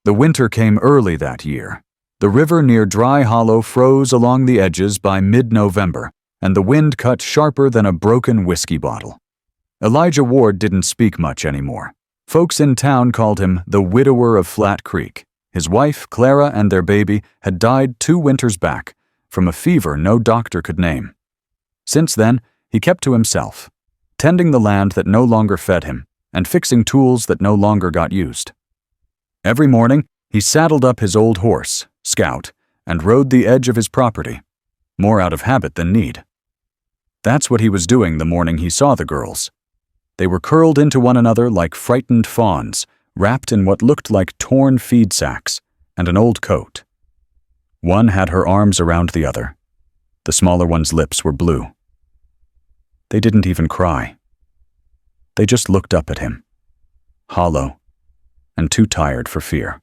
The winter came early that year. The river near Dry Hollow froze along the edges by mid-November, and the wind cut sharper than a broken whiskey bottle. Elijah Ward didn't speak much anymore. Folks in town called him the widower of Flat Creek. His wife, Clara, and their baby had died 2 winters back from a fever no doctor could name. Since then, he kept to himself, tending the land that no longer fed him and fixing tools that no longer got used. Every morning, he saddled up his old horse, Scout, and rode the edge of his property, more out of habit than need. That's what he was doing the morning he saw the girls. They were curled into one another like frightened fawns, wrapped in what looked like torn feed sacks and an old coat. One had her arms around the other. The smaller one's lips were blue. They didn't even cry. They just looked up at him, hollow and too tired for fear.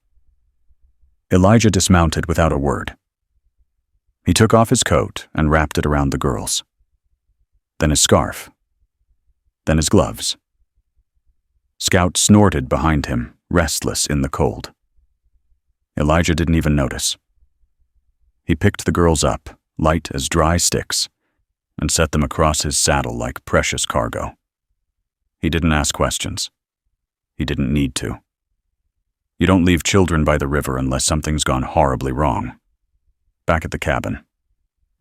Elijah dismounted without a word. He took off his coat and wrapped it around the girls. Then his scarf. Then his gloves. Scout snorted behind him, restless in the cold. Elijah didn't even notice. He picked the girls up, light as dry sticks, and set them across his saddle like precious cargo. He didn't ask questions. He didn't need to. You don't leave children by the river unless something's gone horribly wrong. Back at the cabin.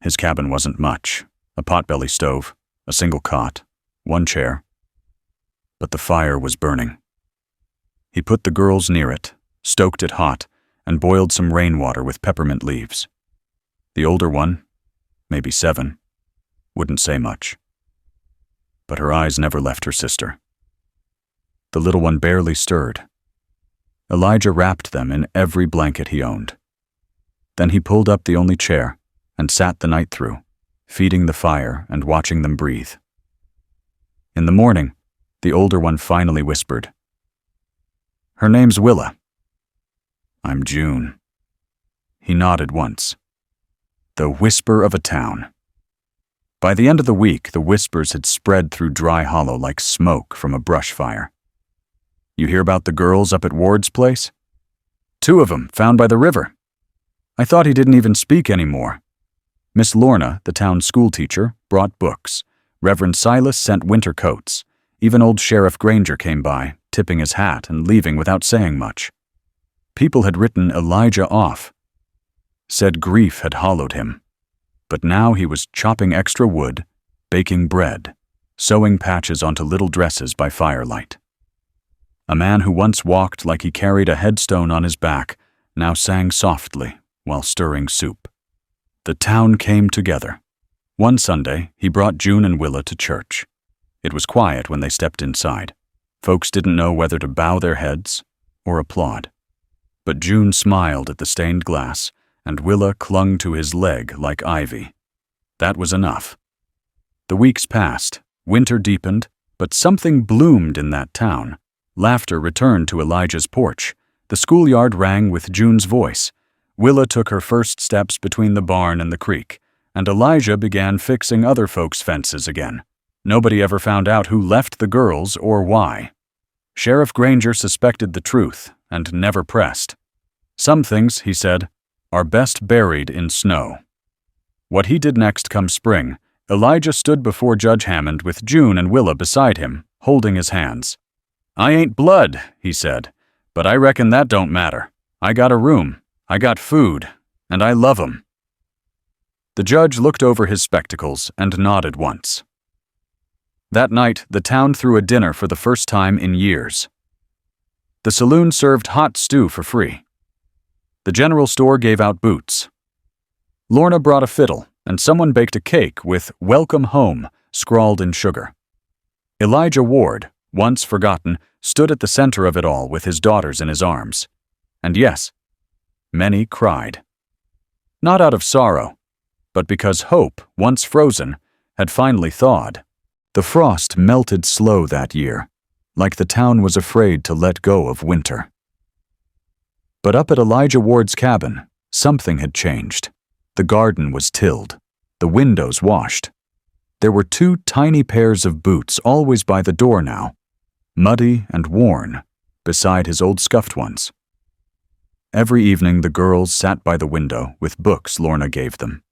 His cabin wasn't much. A potbelly stove, a single cot, 1 chair. But the fire was burning. He put the girls near it, stoked it hot, and boiled some rainwater with peppermint leaves. The older one, maybe 7, wouldn't say much. But her eyes never left her sister. The little one barely stirred. Elijah wrapped them in every blanket he owned. Then he pulled up the only chair and sat the night through, feeding the fire and watching them breathe. In the morning, the older one finally whispered, "Her name's Willa." "I'm June." He nodded once. The whisper of a town. By the end of the week, the whispers had spread through Dry Hollow like smoke from a brush fire. "You hear about the girls up at Ward's place? 2 of them found by the river. I thought he didn't even speak anymore." Miss Lorna, the town schoolteacher, brought books. Reverend Silas sent winter coats. Even old Sheriff Granger came by, tipping his hat and leaving without saying much. People had written Elijah off. Said grief had hollowed him. But now he was chopping extra wood, baking bread, sewing patches onto little dresses by firelight. A man who once walked like he carried a headstone on his back now sang softly while stirring soup. The town came together. One Sunday, he brought June and Willa to church. It was quiet when they stepped inside. Folks didn't know whether to bow their heads or applaud. But June smiled at the stained glass, and Willa clung to his leg like ivy. That was enough. The weeks passed, winter deepened, but something bloomed in that town. Laughter returned to Elijah's porch. The schoolyard rang with June's voice. Willa took her first steps between the barn and the creek, and Elijah began fixing other folks' fences again. Nobody ever found out who left the girls or why. Sheriff Granger suspected the truth and never pressed. Some things, he said, are best buried in snow. What he did next come spring, Elijah stood before Judge Hammond with June and Willa beside him, holding his hands. "I ain't blood," he said, "but I reckon that don't matter. I got a room, I got food, and I love 'em." The judge looked over his spectacles and nodded once. That night, the town threw a dinner for the first time in years. The saloon served hot stew for free. The general store gave out boots. Lorna brought a fiddle, and someone baked a cake with "Welcome Home" scrawled in sugar. Elijah Ward, once forgotten, stood at the center of it all with his daughters in his arms. And yes, many cried. Not out of sorrow, but because hope, once frozen, had finally thawed. The frost melted slow that year, like the town was afraid to let go of winter. But up at Elijah Ward's cabin, something had changed. The garden was tilled, the windows washed. There were 2 tiny pairs of boots always by the door now, muddy and worn, beside his old scuffed ones. Every evening the girls sat by the window with books Lorna gave them.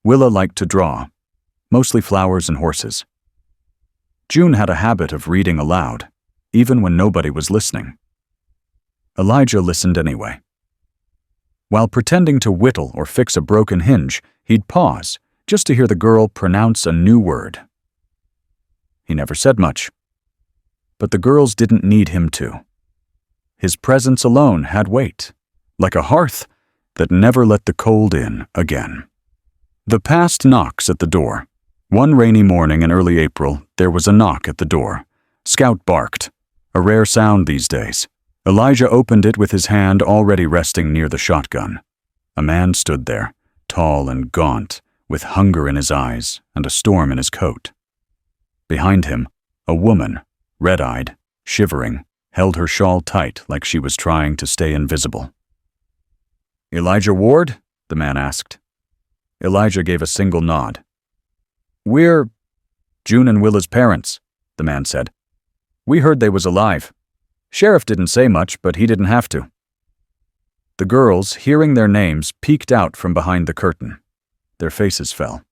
Willa liked to draw, mostly flowers and horses. June had a habit of reading aloud, even when nobody was listening. Elijah listened anyway. While pretending to whittle or fix a broken hinge, he'd pause just to hear the girl pronounce a new word. He never said much, but the girls didn't need him to. His presence alone had weight, like a hearth that never let the cold in again. The past knocks at the door. One rainy morning in early April, there was a knock at the door. Scout barked, a rare sound these days. Elijah opened it with his hand already resting near the shotgun. A man stood there, tall and gaunt, with hunger in his eyes and a storm in his coat. Behind him, a woman, red-eyed, shivering, held her shawl tight like she was trying to stay invisible. "Elijah Ward?" the man asked. Elijah gave a single nod. "We're June and Willa's parents," the man said. "We heard they was alive. Sheriff didn't say much, but he didn't have to." The girls, hearing their names, peeked out from behind the curtain. Their faces fell.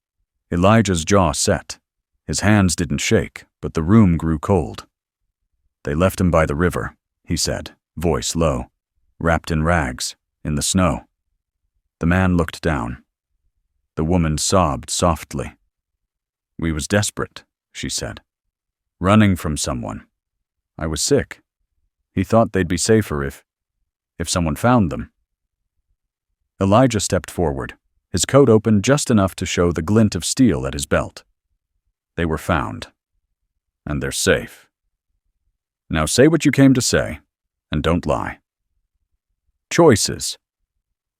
Elijah's jaw set. His hands didn't shake, but the room grew cold. "They left him by the river," he said, voice low, wrapped in rags, in the snow. The man looked down. The woman sobbed softly. "We was desperate," she said. "Running from someone. I was sick. He thought they'd be safer if someone found them." Elijah stepped forward, his coat open just enough to show the glint of steel at his belt. "They were found. And they're safe. Now say what you came to say, and don't lie." Choices.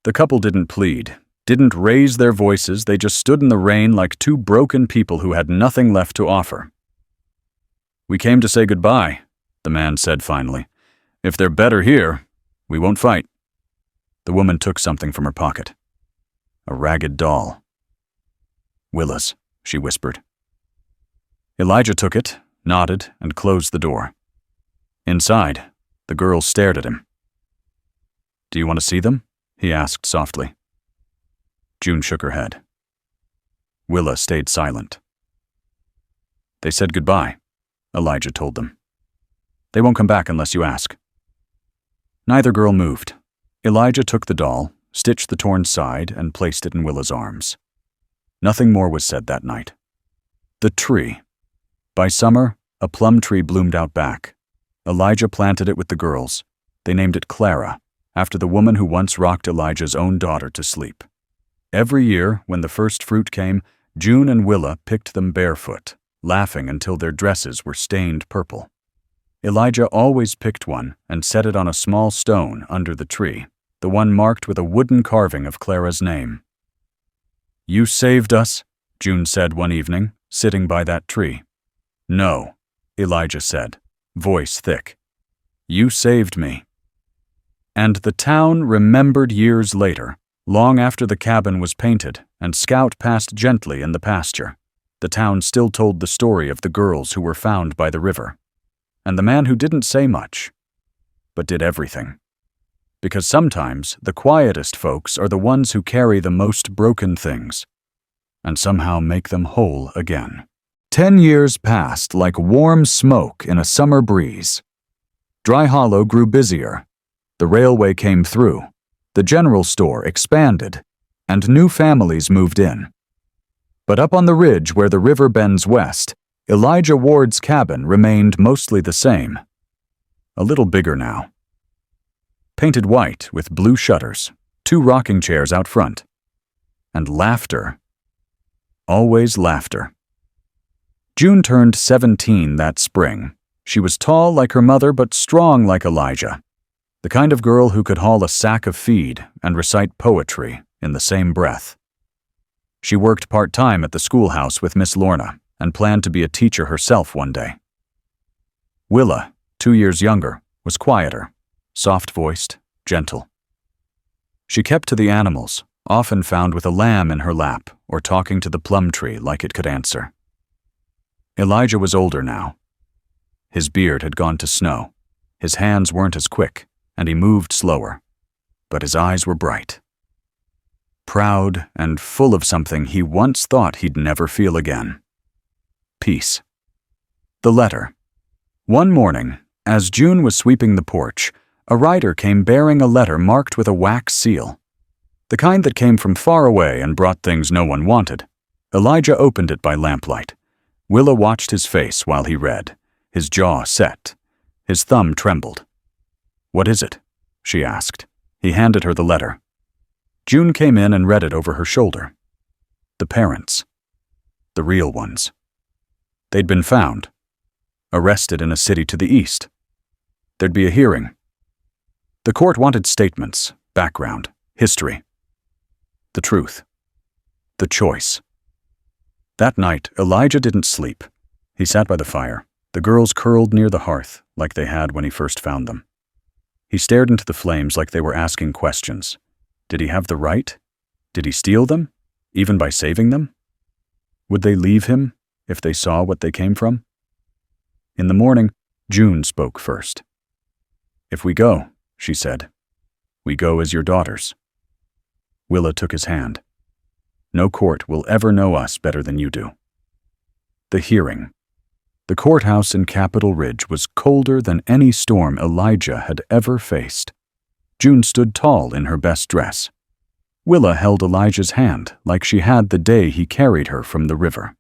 The couple didn't plead, didn't raise their voices, they just stood in the rain like two broken people who had nothing left to offer. "We came to say goodbye," the man said finally. "If they're better here, we won't fight." The woman took something from her pocket. A ragged doll. "Willa's," she whispered. Elijah took it, nodded, and closed the door. Inside, the girls stared at him. "Do you want to see them?" he asked softly. June shook her head. Willa stayed silent. "They said goodbye," Elijah told them. "They won't come back unless you ask." Neither girl moved. Elijah took the doll, stitched the torn side, and placed it in Willa's arms. Nothing more was said that night. The tree. By summer, a plum tree bloomed out back. Elijah planted it with the girls. They named it Clara, after the woman who once rocked Elijah's own daughter to sleep. Every year, when the first fruit came, June and Willa picked them barefoot, laughing until their dresses were stained purple. Elijah always picked one and set it on a small stone under the tree, the one marked with a wooden carving of Clara's name. "You saved us," June said one evening, sitting by that tree. "No," Elijah said, voice thick. "You saved me." And the town remembered years later, long after the cabin was painted and Scout passed gently in the pasture. The town still told the story of the girls who were found by the river, and the man who didn't say much, but did everything. Because sometimes the quietest folks are the ones who carry the most broken things, and somehow make them whole again. 10 years passed like warm smoke in a summer breeze. Dry Hollow grew busier. The railway came through. The general store expanded, and new families moved in. But up on the ridge where the river bends west, Elijah Ward's cabin remained mostly the same. A little bigger now. Painted white with blue shutters, 2 rocking chairs out front. And laughter. Always laughter. June turned 17 that spring. She was tall like her mother but strong like Elijah. The kind of girl who could haul a sack of feed and recite poetry in the same breath. She worked part-time at the schoolhouse with Miss Lorna and planned to be a teacher herself one day. Willa, 2 years younger, was quieter, soft-voiced, gentle. She kept to the animals, often found with a lamb in her lap or talking to the plum tree like it could answer. Elijah was older now. His beard had gone to snow, his hands weren't as quick, and he moved slower, but his eyes were bright. Proud and full of something he once thought he'd never feel again. Peace. The letter. One morning, as June was sweeping the porch, a rider came bearing a letter marked with a wax seal. The kind that came from far away and brought things no one wanted. Elijah opened it by lamplight. Willa watched his face while he read, his jaw set. His thumb trembled. "What is it?" she asked. He handed her the letter. June came in and read it over her shoulder. The parents. The real ones. They'd been found. Arrested in a city to the east. There'd be a hearing. The court wanted statements, background, history. The truth. The choice. That night, Elijah didn't sleep. He sat by the fire, the girls curled near the hearth, like they had when he first found them. He stared into the flames like they were asking questions. Did he have the right? Did he steal them, even by saving them? Would they leave him if they saw what they came from? In the morning, June spoke first. "If we go," she said, "we go as your daughters." Willa took his hand. "No court will ever know us better than you do." The hearing. The courthouse in Capitol Ridge was colder than any storm Elijah had ever faced. June stood tall in her best dress. Willa held Elijah's hand like she had the day he carried her from the river.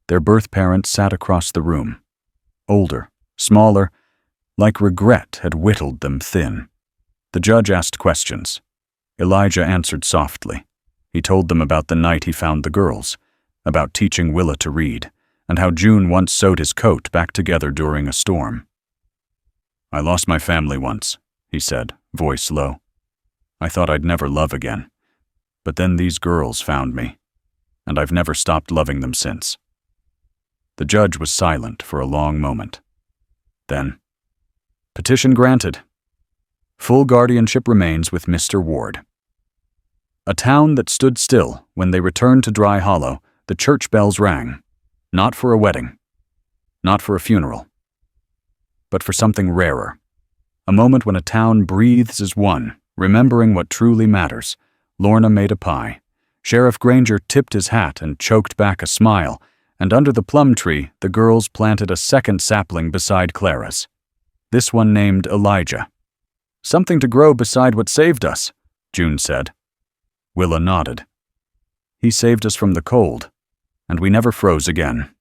Their birth parents sat across the room. Older, smaller, like regret had whittled them thin. The judge asked questions. Elijah answered softly. He told them about the night he found the girls, about teaching Willa to read, and how June once sewed his coat back together during a storm. "I lost my family once," he said, voice low. "I thought I'd never love again. But then these girls found me, and I've never stopped loving them since." The judge was silent for a long moment. Then, "Petition granted. Full guardianship remains with Mr. Ward." A town that stood still when they returned to Dry Hollow, the church bells rang. Not for a wedding. Not for a funeral. But for something rarer. A moment when a town breathes as one, remembering what truly matters. Lorna made a pie. Sheriff Granger tipped his hat and choked back a smile, and under the plum tree, the girls planted a second sapling beside Clara's. This one named Elijah. "Something to grow beside what saved us," June said. Willa nodded. "He saved us from the cold, and we never froze again."